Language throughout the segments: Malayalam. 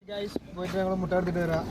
പോയിട്ട് ഞങ്ങൾ മുട്ട എടുത്തിട്ട് വരാം.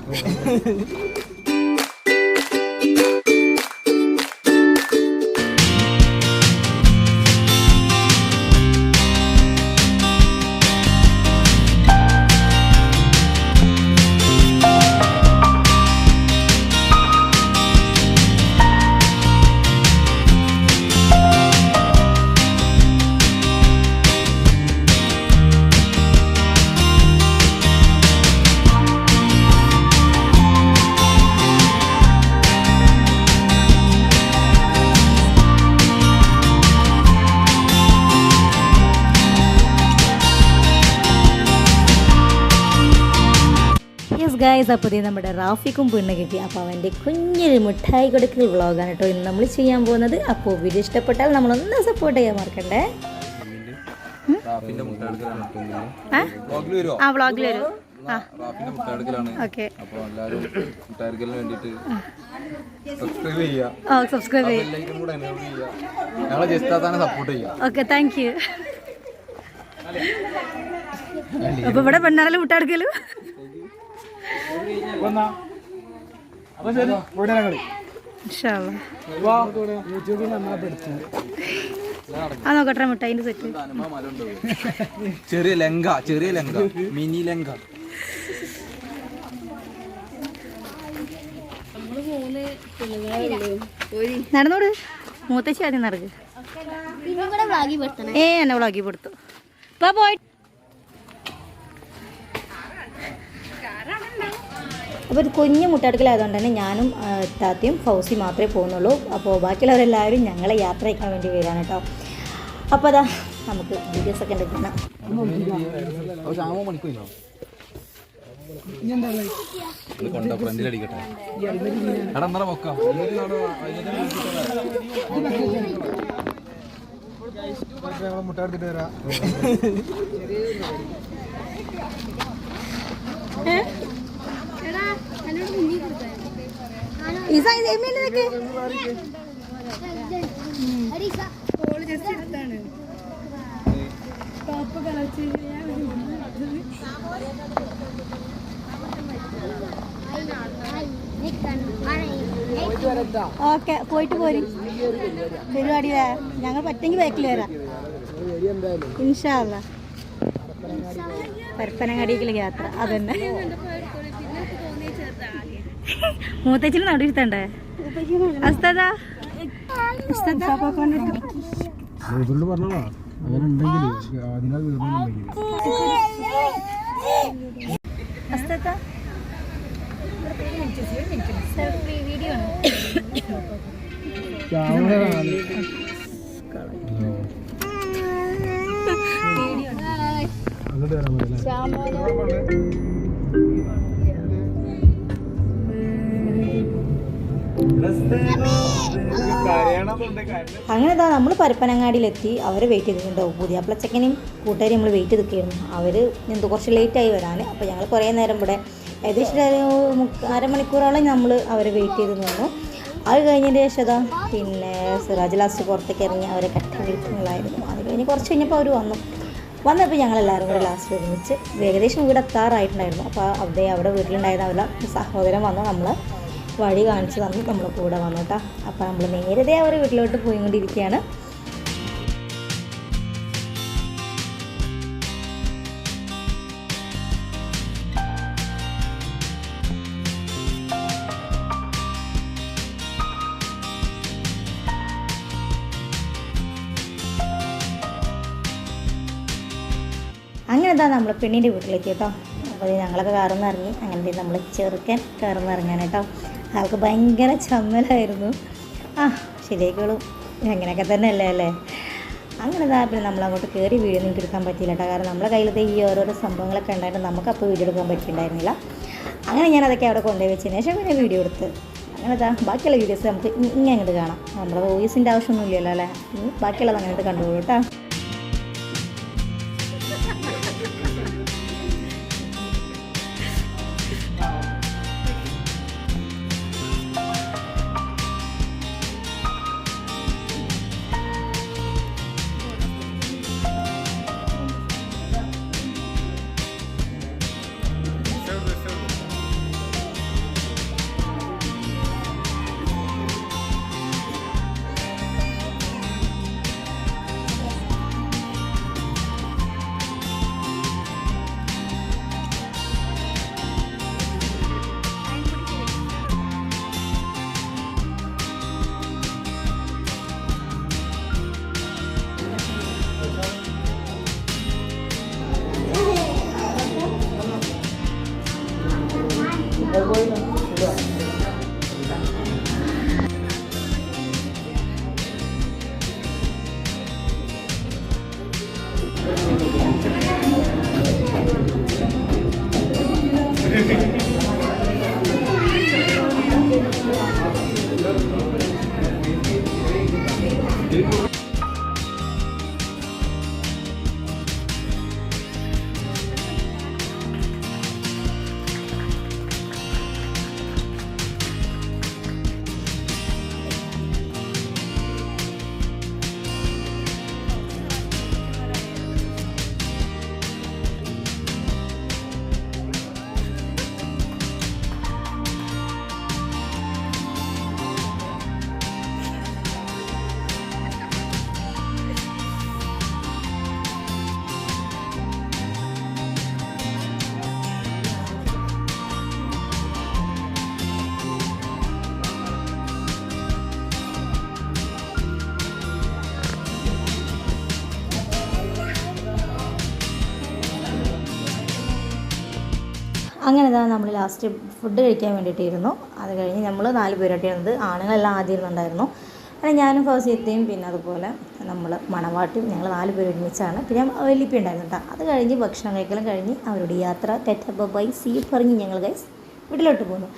ഗായ്സ്, അപ്പോൾ നമ്മുടെ റാഫിക്കും പെണ്ണ് കിട്ടി. അപ്പോൾ അവൻ്റെ കുഞ്ഞൊരു മിഠായി കൊടുക്കൽ വ്ളോഗാണ് കേട്ടോ ഇന്ന് നമ്മൾ ചെയ്യാൻ പോകുന്നത്. അപ്പോൾ വീഡിയോ ഇഷ്ടപ്പെട്ടാൽ നമ്മളൊന്ന് സപ്പോർട്ട് ചെയ്യാൻ മറക്കണ്ടേ. ആ വ്ളോഗിൽ വരും. ഓക്കെ, സബ്സ്ക്രൈബ് ചെയ്യാം. Okay, thank you. അപ്പോൾ ഇവിടെ പെണ്ണാറല് മുട്ടെടുക്കലും. ആ നോക്കട്ടെ മുട്ടായിന്റെ സെറ്റ്. ചെറിയ ലങ്ക, മിനി ലങ്ക. നടന്നോട്, മൂത്തശ്ശി ആദ്യം നടക്ക്. എന്നെ വ്ളോഗി പെടുത്തു. ഇപ്പൊ പോയി. അപ്പോൾ ഒരു കുഞ്ഞു മുട്ടടുക്കലായതുകൊണ്ട് തന്നെ ഞാനും താത്തയും ഫൗസി മാത്രമേ പോകുന്നുള്ളൂ. അപ്പോൾ ബാക്കിയുള്ളവരെല്ലാവരും ഞങ്ങളെ യാത്ര അയക്കാൻ വേണ്ടി വരികയാണ് കേട്ടോ. അപ്പോൾ അതാ നമുക്ക് വീഡിയോസൊക്കെ എടുക്കണം. മുട്ട എടുത്തിട്ട് വരാം. ഓക്കെ, പോയിട്ട് പോരും. പരിപാടി ഞങ്ങൾ പറ്റെങ്കിൽ ബാക്കിൽ വരാം ഇൻഷാ അല്ലാ. പരപ്പനങ്ങാടിയിലേക്ക് യാത്ര അതന്നെ. മൂത്തച്ഛന് നടുവിരുത്തണ്ടേ? അസ്തദാ വീഡിയോ അങ്ങനെ നമ്മൾ പരപ്പനങ്ങാടിയിലെത്തി. അവർ വെയിറ്റ് ചെയ്തിട്ടുണ്ടാവും. പുതിയാപ്പിള ചെക്കനെയും കൂട്ടുകാരി നമ്മൾ വെയിറ്റ് ചെയ്തിരിക്കുകയായിരുന്നു. അവർ എന്തോ കുറച്ച് ലേറ്റായി വരാൻ. അപ്പോൾ ഞങ്ങൾ കുറേ നേരം ഇവിടെ ഏകദേശം അരമണിക്കൂറോളം നമ്മൾ അവരെ വെയിറ്റ് ചെയ്ത് നിന്നു. അത് കഴിഞ്ഞതിന് ശേഷം പിന്നെ സിറാജ് ലാസ്റ്റ് പുറത്തേക്ക് ഇറങ്ങി അവരെ കെട്ടിയിരിക്കുന്നതായിരുന്നു. അത് കഴിഞ്ഞ് കുറച്ച് കഴിഞ്ഞപ്പോൾ അവർ വന്നപ്പോൾ ഞങ്ങളെല്ലാവരും കൂടെ ലാസ്റ്റ് ഒരുമിച്ച് ഏകദേശം വീട് എത്താറായിട്ടുണ്ടായിരുന്നു. അപ്പോൾ അവിടെ വീട്ടിലുണ്ടായിരുന്ന അവരുടെ സഹോദരൻ വന്നു നമ്മൾ വഴി കാണിച്ച് തന്നു, നമ്മൾ കൂടെ വന്നു കേട്ടോ. അപ്പോൾ നമ്മൾ നേരത്തെ അവരുടെ വീട്ടിലോട്ട് പോയിക്കൊണ്ടിരിക്കുകയാണ്. അങ്ങനെ നമ്മൾ പെണ്ണിൻ്റെ വീട്ടിലെത്തി കേട്ടോ. അപ്പോൾ ഞങ്ങളൊക്കെ കാറിന്ന് ഇറങ്ങി. അങ്ങനെ നമ്മൾ ചെറുക്കൻ കാറിന്ന് ഇറങ്ങാൻ കേട്ടോ. ആൾക്ക് ഭയങ്കര ചമ്മലായിരുന്നു. ശരിയായിക്കോളും, അങ്ങനെയൊക്കെ തന്നെ അല്ലേ. അങ്ങനെ പിന്നെ നമ്മളങ്ങോട്ട് കയറി വീഡിയോ നിങ്ങൾക്ക് എടുക്കാൻ പറ്റിയില്ല കേട്ടോ. കാരണം നമ്മളെ കയ്യിലത്തെ ഈ ഓരോരോ സംഭവങ്ങളൊക്കെ ഉണ്ടായിട്ട് നമുക്കപ്പോൾ വീഡിയോ എടുക്കാൻ പറ്റിയിട്ടുണ്ടായിരുന്നില്ല. അങ്ങനെ ഞാനതൊക്കെ അവിടെ കൊണ്ടുപോയി വെച്ചതിന് ശേഷം പിന്നെ വീഡിയോ എടുത്ത് അങ്ങനെ ബാക്കിയുള്ള വീഡിയോസ് നമുക്ക് ഇങ്ങനെ അങ്ങോട്ട് കാണാം. നമ്മുടെ വോയിസിൻ്റെ ആവശ്യമൊന്നുമില്ലല്ലോ അല്ലേ. ബാക്കിയുള്ളത് അങ്ങോട്ട് കണ്ടുപോകും കേട്ടോ. അങ്ങനെ ഇതാ നമ്മൾ ലാസ്റ്റ് ഫുഡ് കഴിക്കാൻ വേണ്ടിയിട്ടിരുന്നു. അത് കഴിഞ്ഞ് നമ്മൾ 4 പേരായിട്ടിരുന്നത്. ആണുങ്ങളെല്ലാം ആദ്യം ഇരുന്നുണ്ടായിരുന്നു. അങ്ങനെ ഞാനും ഫൗസിയത്തെയും പിന്നെ അതുപോലെ നമ്മൾ മണവാട്ടിയും ഞങ്ങൾ 4 പേര് ഒരുമിച്ചാണ്. പിന്നെ വലിയപ്പി ഉണ്ടായിരുന്നു കേട്ടോ. അത് കഴിഞ്ഞ് ഭക്ഷണം കഴിക്കലും കഴിഞ്ഞ് അവരുടെ യാത്ര ടാറ്റ ബൈ സീ പറഞ്ഞ് ഞങ്ങൾ ഗൈസ് വീട്ടിലോട്ട് പോകുന്നു.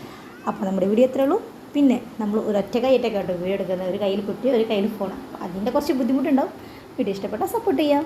അപ്പോൾ നമ്മുടെ വീഡിയോ എത്രയേ ഉള്ളൂ. പിന്നെ നമ്മൾ ഒരൊറ്റ കൈയിട്ടൊക്കെ കേട്ടോ വീഡിയോ എടുക്കുന്നത്. ഒരു കയ്യിൽ കുട്ടി ഒരു കയ്യിൽ ഫോൺ. അതിൻ്റെ കുറച്ച് ബുദ്ധിമുട്ടുണ്ടാവും. വീഡിയോ ഇഷ്ടപ്പെട്ടാൽ സപ്പോർട്ട് ചെയ്യാം.